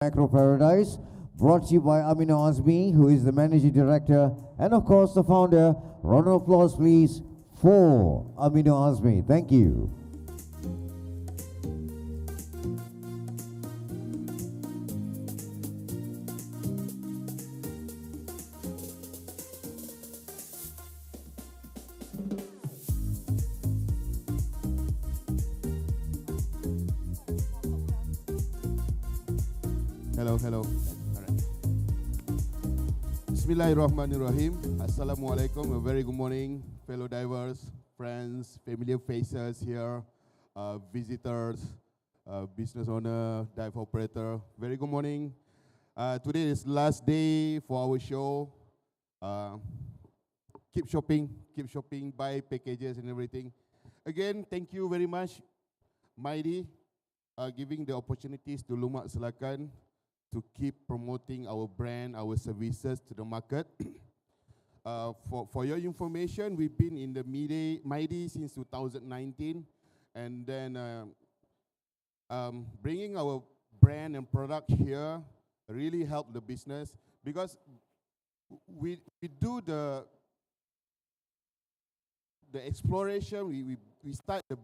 Macro Paradise, brought to you by Aminor Azmi, who is the managing director, and of course the founder. Round of applause, please, for Aminor Azmi. Thank you. Hello. All right. Bismillahirrahmanirrahim. Assalamualaikum. A very good morning, fellow divers, friends, familiar faces here, visitors, business owner, dive operator. Very good morning. Today is last day for our show. Keep shopping, buy packages and everything. Again, thank you very much, MIDE, giving the opportunities to Lumak Selatan to keep promoting our brand, our services to the market. For your information, we've been in the MIDE since 2019, and then bringing our brand and product here really helped the business because we do the exploration, we start the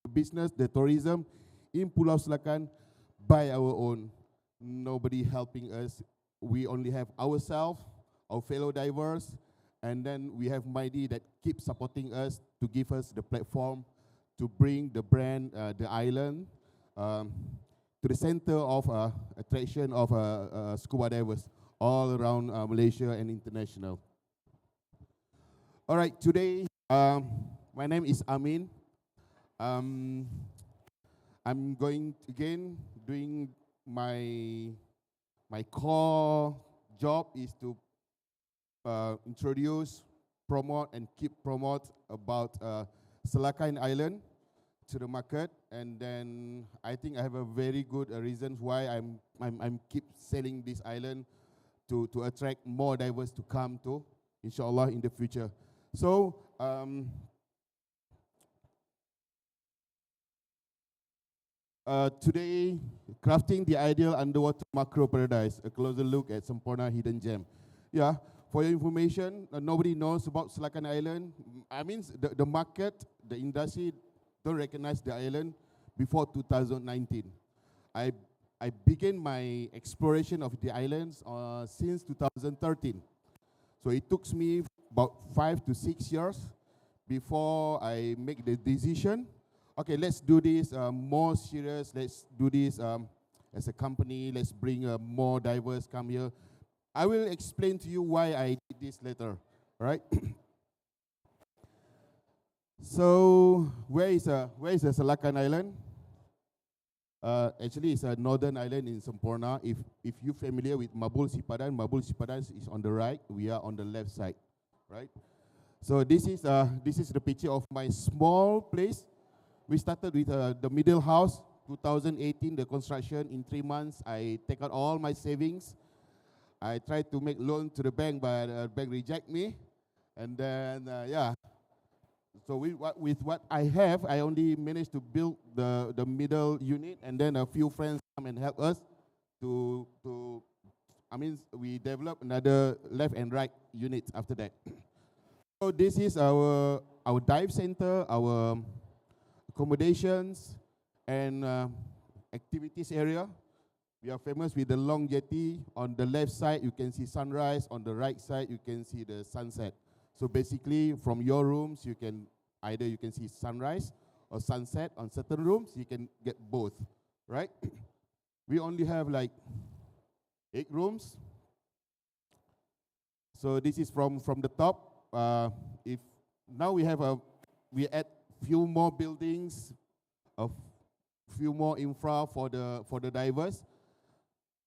business, the tourism in Pulau Selatan by our own. Nobody helping us. We only have ourselves, our fellow divers, and then we have MIDE that keeps supporting us to give us the platform to bring the brand, the island, to the center of attraction of scuba divers all around Malaysia and international. All right, today my name is Amin. I'm going again doing my core job is to introduce, promote, and keep promote about Selatan Island to the market, and then I think I have a very good reasons why I'm keep selling this island to attract more divers to come to, inshallah, in the future. So today, crafting the ideal underwater macro paradise, a closer look at Semporna hidden gem. Yeah, for your information, nobody knows about Selatan Island. I mean, the market, the industry don't recognize the island before 2019. I began my exploration of the islands since 2013. So it took me about 5 to 6 years before I make the decision. Okay, let's do this more serious. Let's do this as a company. Let's bring more divers come here. I will explain to you why I did this later, right? So where is the Selatan Island? Actually, it's a northern island in Semporna. If you're familiar with Mabul Sipadan is on the right. We are on the left side, right? So this is the picture of my small place. We started with the middle house, 2018, the construction. In 3 months, I take out all my savings. I tried to make loan to the bank, but the bank reject me. And then, yeah. So with what I have, I only managed to build the middle unit, and then a few friends come and help us we develop another left and right unit after that. So this is our dive center, our accommodations and activities area. We are famous with the long jetty. On the left side, you can see sunrise. On the right side, you can see the sunset. So basically, from your rooms, you can see sunrise or sunset. On certain rooms, you can get both, right? We only have like 8 rooms. So this is from the top. If now we add few more buildings, a few more infra for the divers.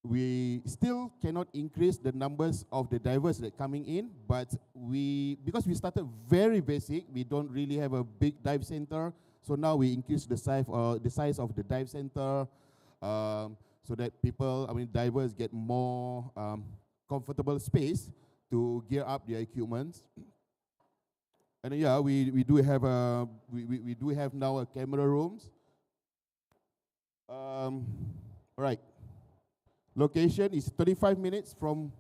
We still cannot increase the numbers of the divers that coming in, but because we started very basic, we don't really have a big dive center. So now we increase the size of the dive center, so that divers get more comfortable space to gear up their equipment. And yeah, we do have now a camera rooms. Right. Location is 35 minutes from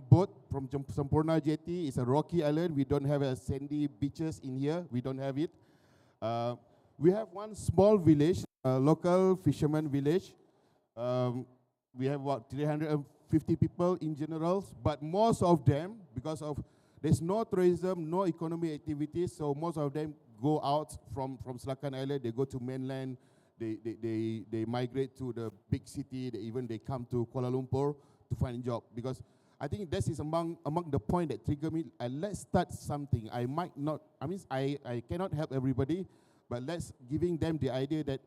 boat, from Sampurna Jetty. It's a rocky island. We don't have a sandy beaches in here. We don't have it. We have one small village, a local fisherman village. We have about 350 people in general, but most of them, because of there's no tourism, no economic activities, so most of them go out from Selatan Island. They go to mainland. They migrate to the big city. They come to Kuala Lumpur to find a job, because I think this is among the point that trigger me. Let's start something. I cannot help everybody, but let's giving them the idea that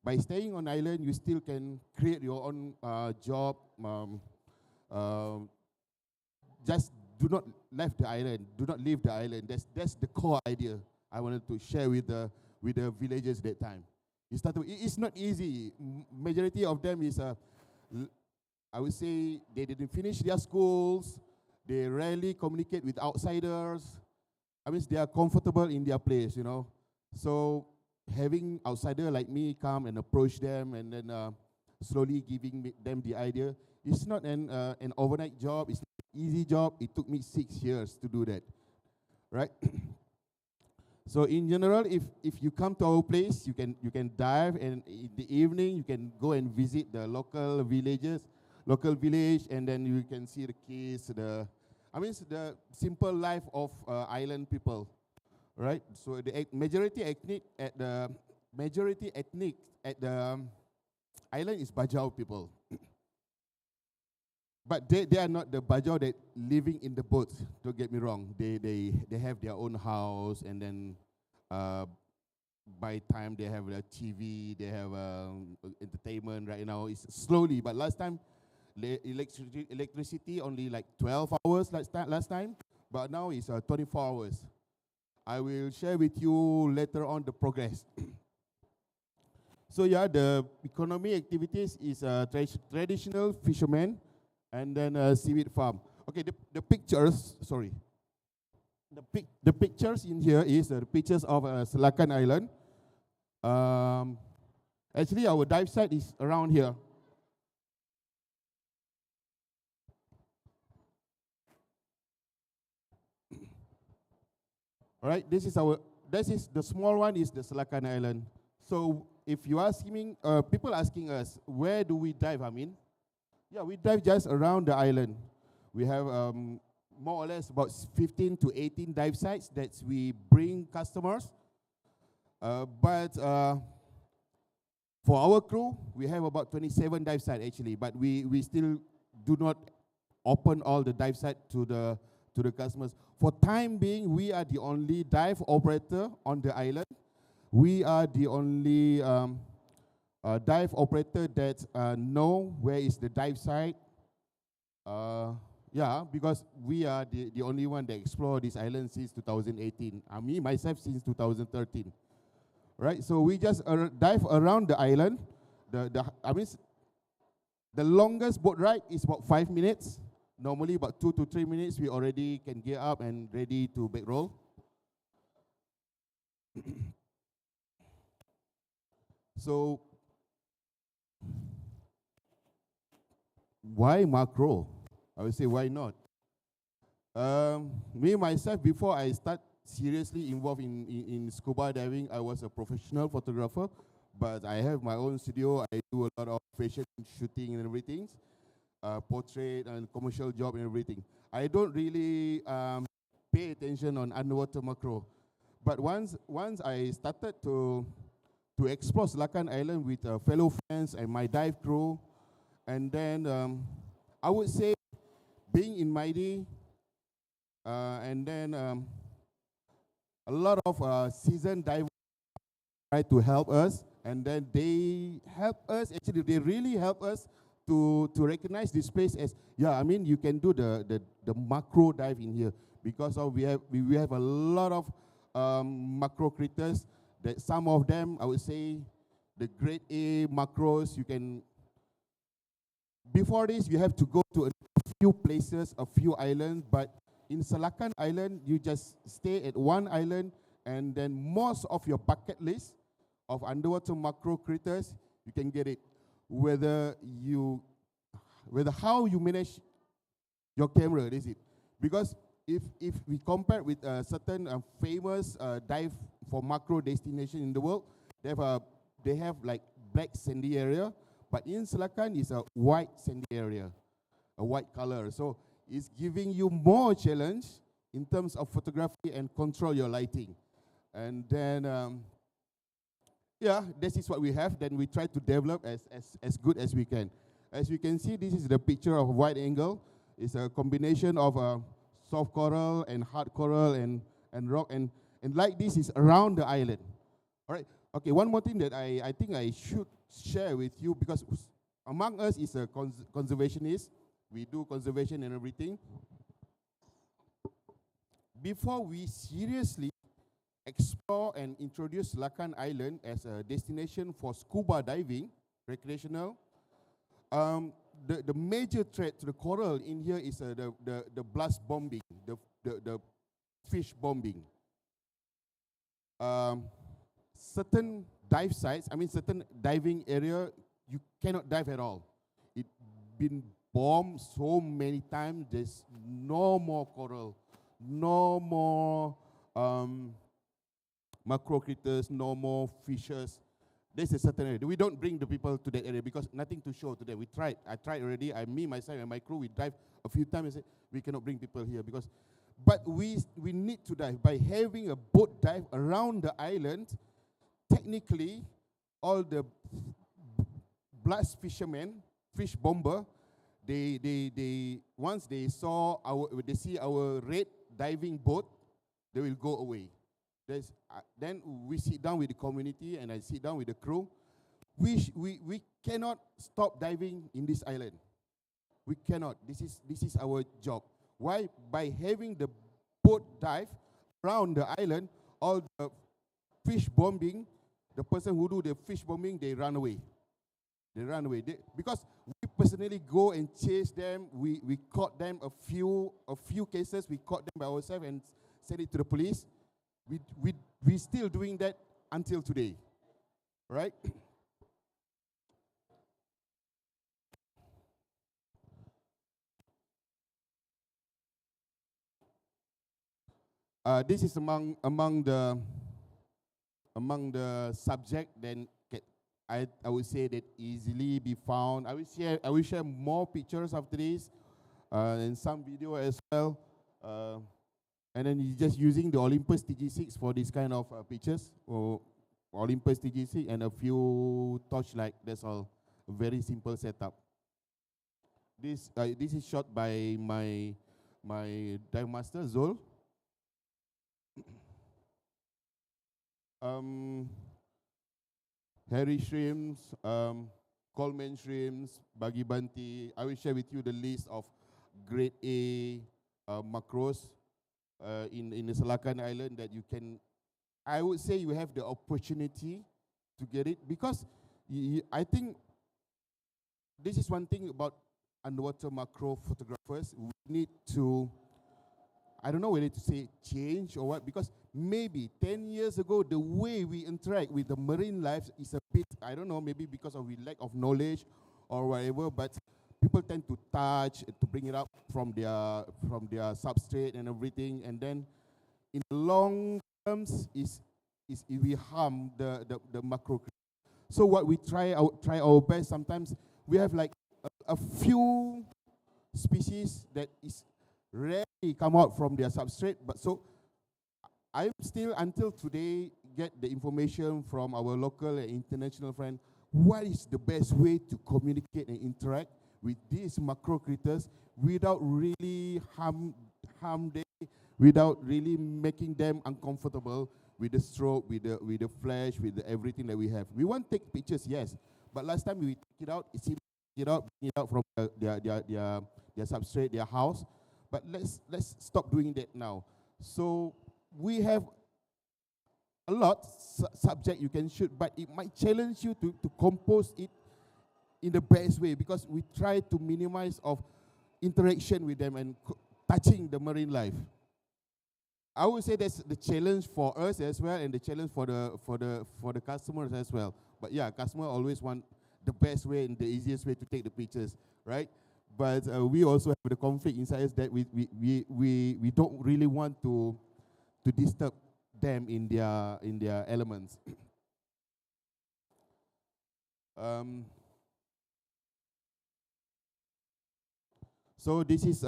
by staying on island, you still can create your own job. Just do not leave the island. Do not leave the island. That's the core idea I wanted to share with the villagers that time. It's not easy. Majority of them is I would say they didn't finish their schools. They rarely communicate with outsiders. They are comfortable in their place, you know. So having outsider like me come and approach them and then slowly giving them the idea, it's not an overnight job. It's not an easy job. It took me 6 years to do that, right? So in general, if you come to our place, you can dive, and in the evening you can go and visit the local village, and then you can see the kids, the simple life of island people, right? So the majority ethnic at the island is Bajau people, but they are not the Bajau that living in the boats. Don't get me wrong. They have their own house, and then by time they have a TV, they have entertainment. Right now it's slowly, but last time the electricity only like 12 hours last time, but now it's 24 hours. I will share with you later on the progress. So yeah, the economy activities is traditional fishermen, and then seaweed farm. Okay, the pictures, sorry. The pictures in here is the pictures of Selatan Island. Actually, our dive site is around here. All right, this is the small one is the Selatan Island. So if you are asking, people asking us, where do we dive, Amin? Yeah, we dive just around the island. We have more or less about 15 to 18 dive sites that we bring customers. But for our crew, we have about 27 dive sites actually, but we still do not open all the dive sites to the customers. For time being, we are the only dive operator on the island. We are the only dive operator that know where is the dive site. Yeah, because we are the only one that explore this island since 2018. Me, myself, since 2013. Right, so we just dive around the island. The longest boat ride is about 5 minutes. Normally, about 2 to 3 minutes, we already can gear up and ready to back roll. So, why macro? I would say, why not? Me, myself, before I start seriously involved in scuba diving, I was a professional photographer, but I have my own studio. I do a lot of fashion shooting and everything, portrait and commercial job and everything. I don't really pay attention on underwater macro. But once I started to explore Selatan Island with fellow friends and my dive crew, and then I would say being in MIDE, and then a lot of seasoned divers try to help us, and then they help us. Actually, they really help us to recognize this place as, yeah, I mean, you can do the macro dive in here, because we have a lot of macro critters. That some of them, I would say, the grade A macros, you can. Before this, you have to go to a few places, a few islands, but in Selatan Island, you just stay at one island, and then most of your bucket list of underwater macro critters, you can get it. Whether you whether how you manage your camera, that's it. Because if we compare with certain famous dive for macro destination in the world, they have like black sandy area, but in Selatan is a white sandy area, a white color. So it's giving you more challenge in terms of photography and control your lighting. And then, yeah, this is what we have. Then we try to develop as good as we can. As you can see, this is the picture of wide angle. It's a combination of soft coral and hard coral and rock. And like this is around the island. All right. Okay, one more thing that I think I should share with you, because among us is a conservationist. We do conservation and everything. Before we seriously explore and introduce Selatan Island as a destination for scuba diving, recreational, the major threat to the coral in here is the blast bombing, the fish bombing. Certain dive sites, certain diving area, you cannot dive at all. It's been bombed so many times, there's no more coral, no more macro critters, no more fishes. There's a certain area. We don't bring the people to that area because nothing to show to them. I tried already. Me, myself, and my crew, we dive a few times and said, we cannot bring people here but we need to dive. By having a boat dive around the island, technically, all the blast fishermen, fish bomber, they once they see our red diving boat, they will go away. Then we sit down with the community and I sit down with the crew. We cannot stop diving in this island. We cannot. This is our job. Why? By having the boat dive around the island, all the fish bombing, the person who do the fish bombing, they run away. Because we personally go and chase them. We caught them a few cases. We caught them by ourselves and sent it to the police. We still doing that until today, right? This is among the subject. Then I would say that easily be found. I will share more pictures after this, and some video as well. And then you're just using the Olympus TG6 for this kind of pictures, or Olympus TG6 and a few torchlight. That's all. A very simple setup. This is shot by my dive master Zol. Hairy shrimps, Coleman shrimps, Bagi Banti. I will share with you the list of grade A macros in the Selatan Island that you can. I would say you have the opportunity to get it, because I think this is one thing about underwater macro photographers. We need to, I don't know whether to say change or what, because maybe 10 years ago, the way we interact with the marine life is a bit, I don't know, maybe because of lack of knowledge or whatever, but people tend to touch, to bring it up from their substrate and everything, and then in the long terms, we harm the macro. So what we try our best. Sometimes we have like a few species that is rarely come out from their substrate, but so I still until today get the information from our local and international friend. What is the best way to communicate and interact with these macro critters without really harm them, without really making them uncomfortable with the stroke, with the flash, with everything that we have. We want to take pictures, yes, but last time we took it out, bring it out from their substrate, their house. But let's stop doing that now. So we have a lot subject you can shoot, but it might challenge you to compose it in the best way, because we try to minimize of interaction with them and touching the marine life. I would say that's the challenge for us as well, and the challenge for the customers as well. But yeah, customer always want the best way and the easiest way to take the pictures, right? but we also have the conflict inside us that we don't really want to disturb them in their elements. So this is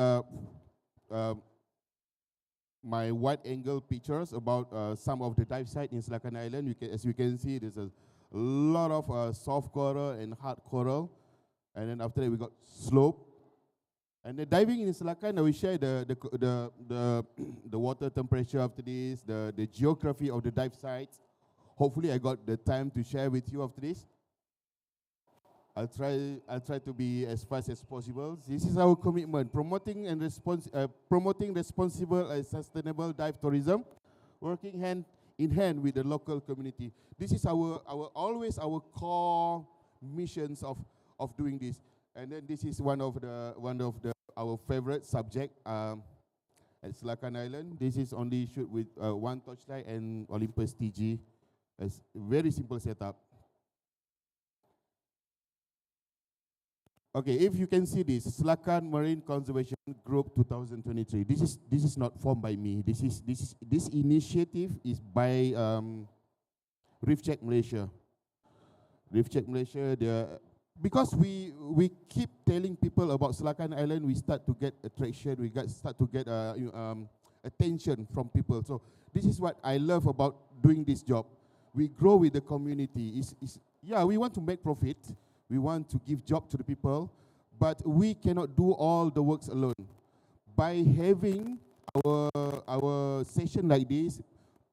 my wide-angle pictures about some of the dive sites in Selakan Island. As you can see, there's a lot of soft coral and hard coral, and then after that we got slope. And the diving in Selakan, I will share the water temperature after this, the geography of the dive sites. Hopefully, I got the time to share with you after this. I'll try to be as fast as possible. This is our commitment: promoting responsible and sustainable dive tourism, working hand in hand with the local community. This is always our core missions of doing this. And then this is one of our favorite subject at Selakan Island. This is only shoot with one torchlight and Olympus TG. It's very simple setup. Okay, if you can see this, Selakan Marine Conservation Group 2023. This is not formed by me. This initiative is by Reef Check Malaysia. Reef Check Malaysia, because we keep telling people about Selakan Island, we start to get attraction, start to get attention from people. So this is what I love about doing this job. We grow with the community. We want to make profit. We want to give job to the people, but we cannot do all the works alone. By having our session like this,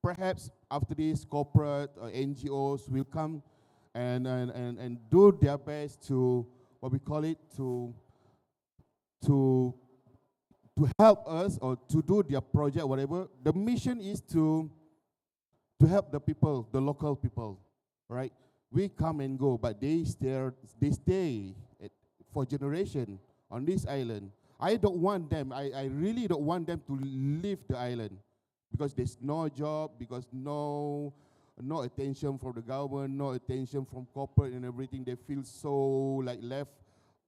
perhaps after this, corporate or NGOs will come and do their best to, what we call it, to help us or to do their project, whatever. The mission is to help the people, the local people, right? We come and go, but they stay for generation on this island. I don't want them, I really don't want them to leave the island because there's no job, because no attention from the government, no attention from corporate and everything. They feel so like left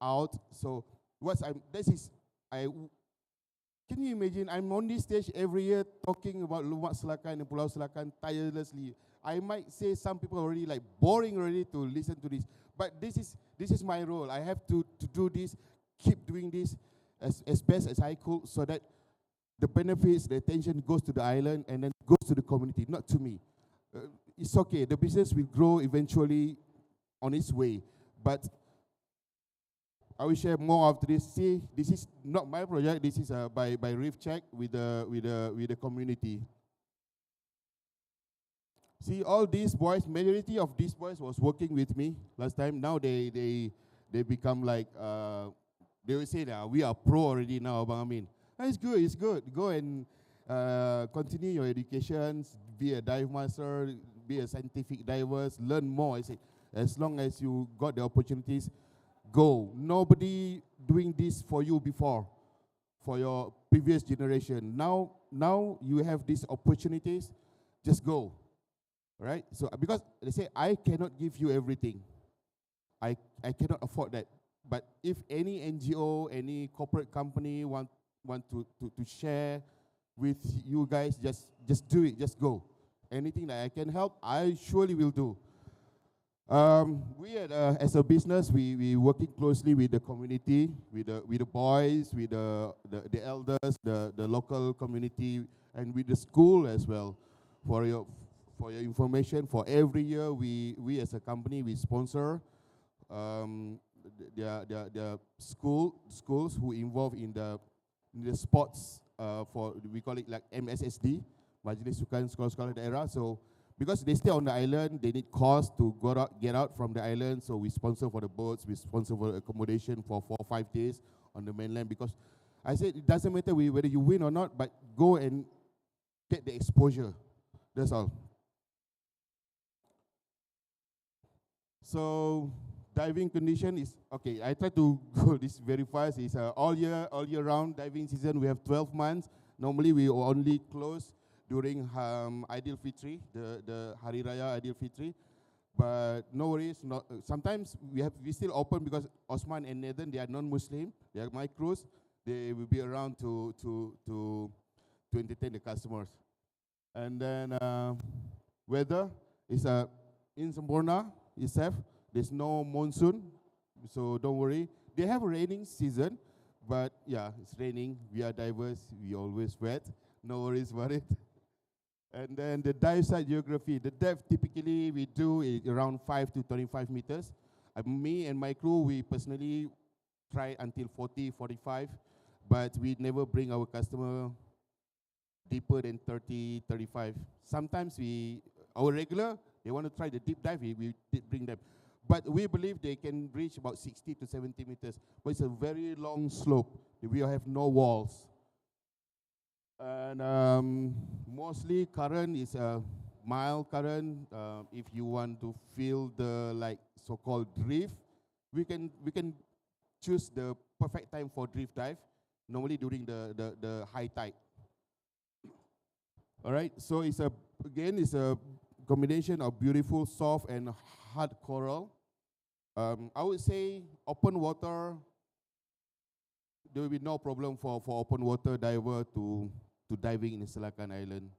out. So can you imagine? I'm on this stage every year talking about Lumak Selakan and Pulau Selakan tirelessly. I might say some people are already like boring already to listen to this, but this is my role. I have to do this, keep doing this as best as I could, so that the benefits, the attention goes to the island and then goes to the community, not to me. It's okay. The business will grow eventually on its way, but I will share more after this. See, this is not my project. This is by Reef Check with the community. See, all these boys, majority of these boys was working with me last time. Now they become like, they will say that we are pro already now, Abang Amin. It's good. Go and continue your education, be a dive master, be a scientific diver, learn more. I say, as long as you got the opportunities, go. Nobody doing this for you before, for your previous generation. Now you have these opportunities, just go. Right? So because they say I cannot give you everything. I cannot afford that. But if any NGO, any corporate company want to share with you guys, just do it, just go. Anything that I can help, I surely will do. We as a business, we working closely with the community, with the boys, with the elders, the local community, and with the school as well. For your information, for every year we as a company we sponsor their schools who involve in the sports, for we call it like MSSD, Majlis Sukan Sekolah-Sekolah Daerah. So because they stay on the island, they need cost to get out from the island. So we sponsor for the boats, we sponsor for accommodation for 4 or 5 days on the mainland. Because I said it doesn't matter whether you win or not, but go and get the exposure. That's all. So diving condition is okay. I try to go this very fast. It's all year round diving season. We have 12 months. Normally we only close during Aidil Fitri, the Hari Raya Aidil Fitri. But no worries. Sometimes we still open because Osman and Nathan, they are non-Muslim. They are my crews. They will be around to entertain the customers. And then weather is in Semporna itself. There's no monsoon, so don't worry. They have a raining season, but yeah, it's raining. We are diverse. We always wet. No worries about it. And then the dive site geography. The depth typically we do is around 5 to 25 meters. Me and my crew, we personally try until 40, 45, but we never bring our customer deeper than 30, 35. Sometimes our regular, they want to try the deep dive, we bring them. But we believe they can reach about 60 to 70 meters. But it's a very long slope. We have no walls. And mostly current is a mild current. If you want to feel the so-called drift, we can choose the perfect time for drift dive, normally during the high tide. All right, so it's a combination of beautiful, soft, and hard coral. I would say open water, there will be no problem for open water diver to diving in Selakan Island.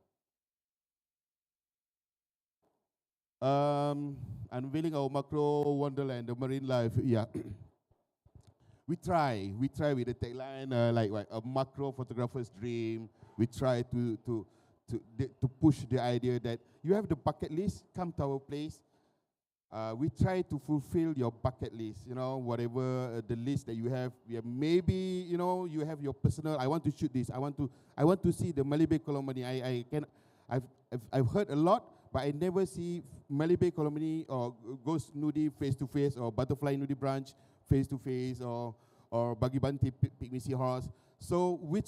Unveiling our macro wonderland, the marine life. Yeah, we try with the tagline a macro photographer's dream. We try to push the idea that you have the bucket list, come to our place. We try to fulfill your bucket list, whatever the list that you have. Maybe, you have your personal, I want to shoot this, I want to see the Malay Bay Colony. I've heard a lot, but I never see Malay Bay Colony or Ghost Nudie face-to-face or Butterfly Nudie Branch face-to-face or Bagi Banti Pygmy Seahorse. So we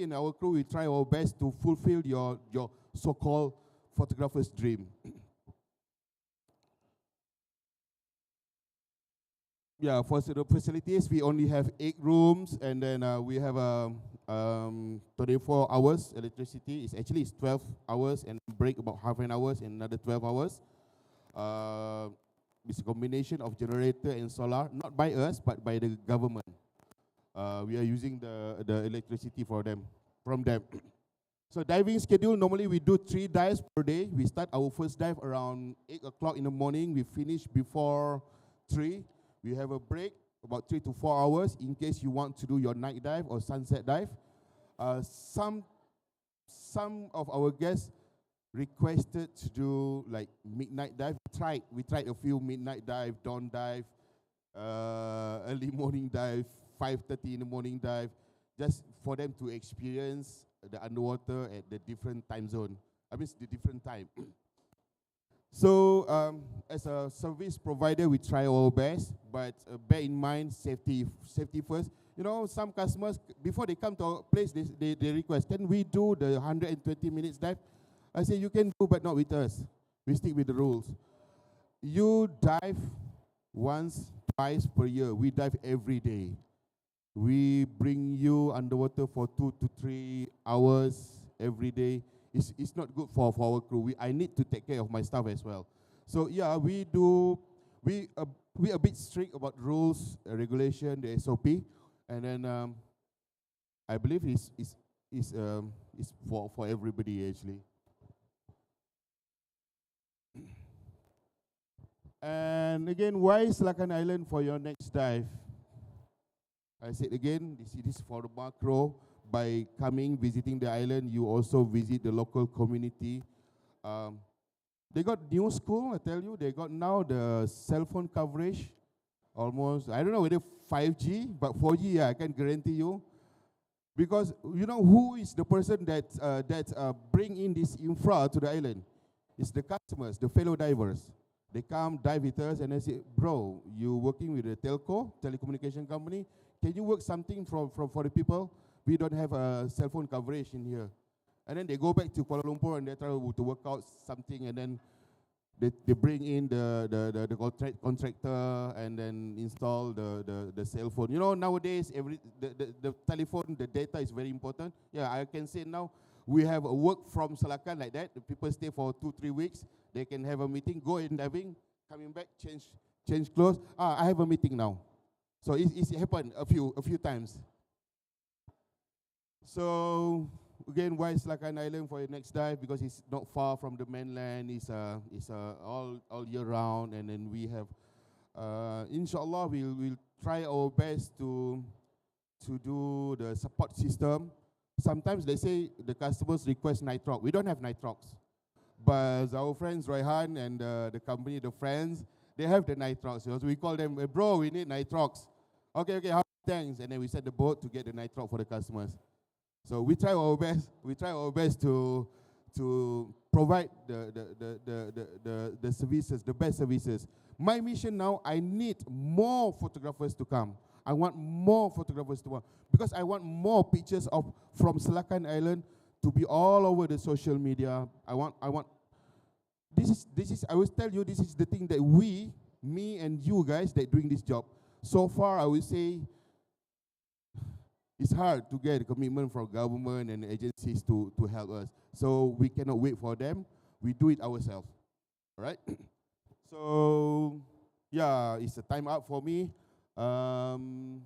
in our crew, we try our best to fulfill your so-called photographer's dream. Yeah, for the facilities, we only have 8 rooms, and then we have 24 hours electricity. It's 12 hours, and break about half an hour, and another 12 hours. It's a combination of generator and solar, not by us, but by the government. We are using the electricity from them. So diving schedule, normally we do 3 dives per day. We start our first dive around 8 o'clock in the morning. We finish before 3. We have a break, about 3 to 4 hours, in case you want to do your night dive or sunset dive. Some of our guests requested to do like midnight dive. We tried a few midnight dive, dawn dive, early morning dive, 5:30 in the morning dive, just for them to experience the underwater at the different time zone. The different time. So as a service provider, we try our best, but bear in mind safety first. Some customers, before they come to our place, they request, can we do the 120 minutes dive? I say, you can do, but not with us. We stick with the rules. You dive once, twice per year. We dive every day. We bring you underwater for 2 to 3 hours every day. It's not good for our crew. I need to take care of my staff as well. So yeah, we a bit strict about rules, regulation, the SOP, and then I believe it's for everybody actually. And again, why Selakan Island for your next dive? I said again, this is for the macro. By visiting the island, you also visit the local community. They got new school, I tell you. They got now the cell phone coverage, almost, I don't know whether 5G, but 4G, yeah, I can guarantee you. Because who is the person that bring in this infra to the island? It's the customers, the fellow divers. They come dive with us and they say, bro, you working with a telecommunication company? Can you work something for the people? We don't have a cell phone coverage in here. And then they go back to Kuala Lumpur and they try to work out something, and then they bring in the contractor and then install the cell phone. Nowadays, the telephone, the data is very important. Yeah, I can say now, we have a work from Selakan like that. The people stay for 2-3 weeks. They can have a meeting, go in diving, coming back, change clothes. I have a meeting now. So it's happened a few times. So again, why Selatan Island for your next dive? Because it's not far from the mainland. It's all year round, and then we have, inshallah, we'll try our best to do the support system. Sometimes they say the customers request nitrox. We don't have nitrox, but our friends Raihan and the company, the friends, they have the nitrox. So we call them, hey, bro, we need nitrox. Okay, thanks. And then we set the boat to get the nitrox for the customers. So we try our best. We try our best to provide the services, the best services. My mission now, I need more photographers to come. I want more photographers to come because I want more pictures from Selatan Island to be all over the social media. I want. This is. I will tell you, this is the thing that me and you guys that doing this job. So far, I will say, it's hard to get a commitment from government and agencies to help us. So we cannot wait for them. We do it ourselves. All right? So, yeah, it's a time up for me. To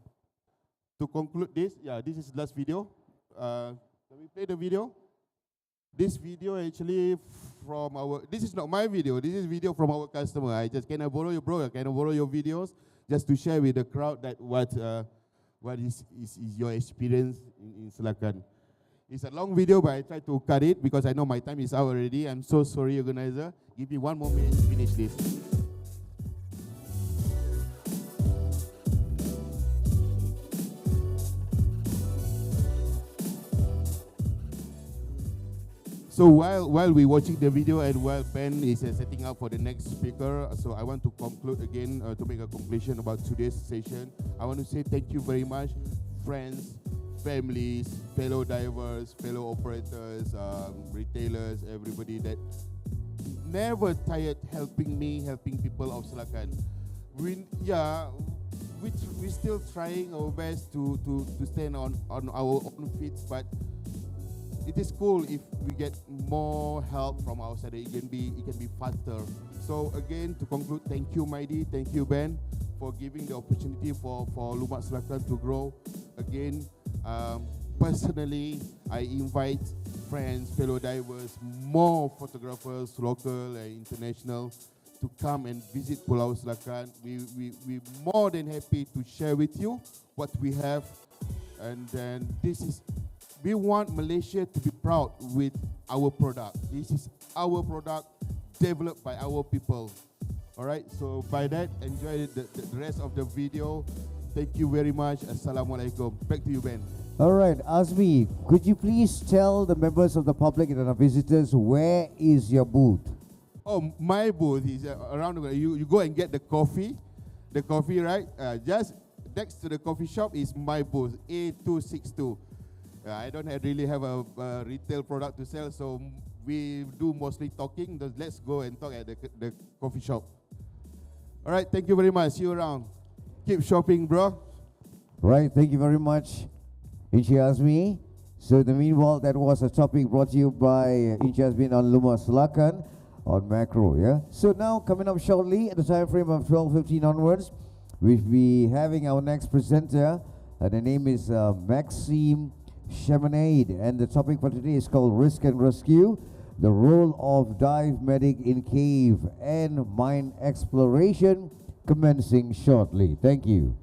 conclude this, this is the last video. Can we play the video? This video actually this is not my video. This is video from our customer. Can I borrow your bro? Can I borrow your videos? Just to share with the crowd that what is your experience in Selatan. It's a long video, but I try to cut it because I know my time is out already. I'm so sorry, organizer. Give me 1 more minute to finish this. So while we're watching the video and while Ben is setting up for the next speaker, so I want to conclude again, to make a conclusion about today's session. I want to say thank you very much, friends, families, fellow divers, fellow operators, retailers, everybody that never tired helping me, helping people of Selatan. We're still trying our best to stand on our own feet, but it is cool if we get more help from outside. It can be faster. So again, to conclude, thank you MIDE, thank you Ben for giving the opportunity for Lumak Selatan to grow. Again, personally, I invite friends, fellow divers, more photographers, local and international, to come and visit Pulau Selatan. We're more than happy to share with you what we have, and then we want Malaysia to be proud with our product. This is our product developed by our people. All right, so by that, enjoy the rest of the video. Thank you very much. Assalamualaikum. Back to you, Ben. All right, Azmi, could you please tell the members of the public and our visitors where is your booth? Oh, my booth is around. You go and get the coffee, right? Just next to the coffee shop is my booth, A262. I don't really have a retail product to sell, so we do mostly talking. Let's go and talk at the coffee shop. All right, thank you very much. See you around. Keep shopping, bro. Right, thank you very much, Inchi Azmi. So in the meanwhile, that was a topic brought to you by Inchi Azmi on Lumak Selatan on Macro, yeah? So now, coming up shortly, at the time frame of 12:15 onwards, we'll be having our next presenter. The name is Maxime Chaminade, and the topic for today is called Risk and Rescue, the role of dive medic in cave and mine exploration, commencing shortly. Thank you.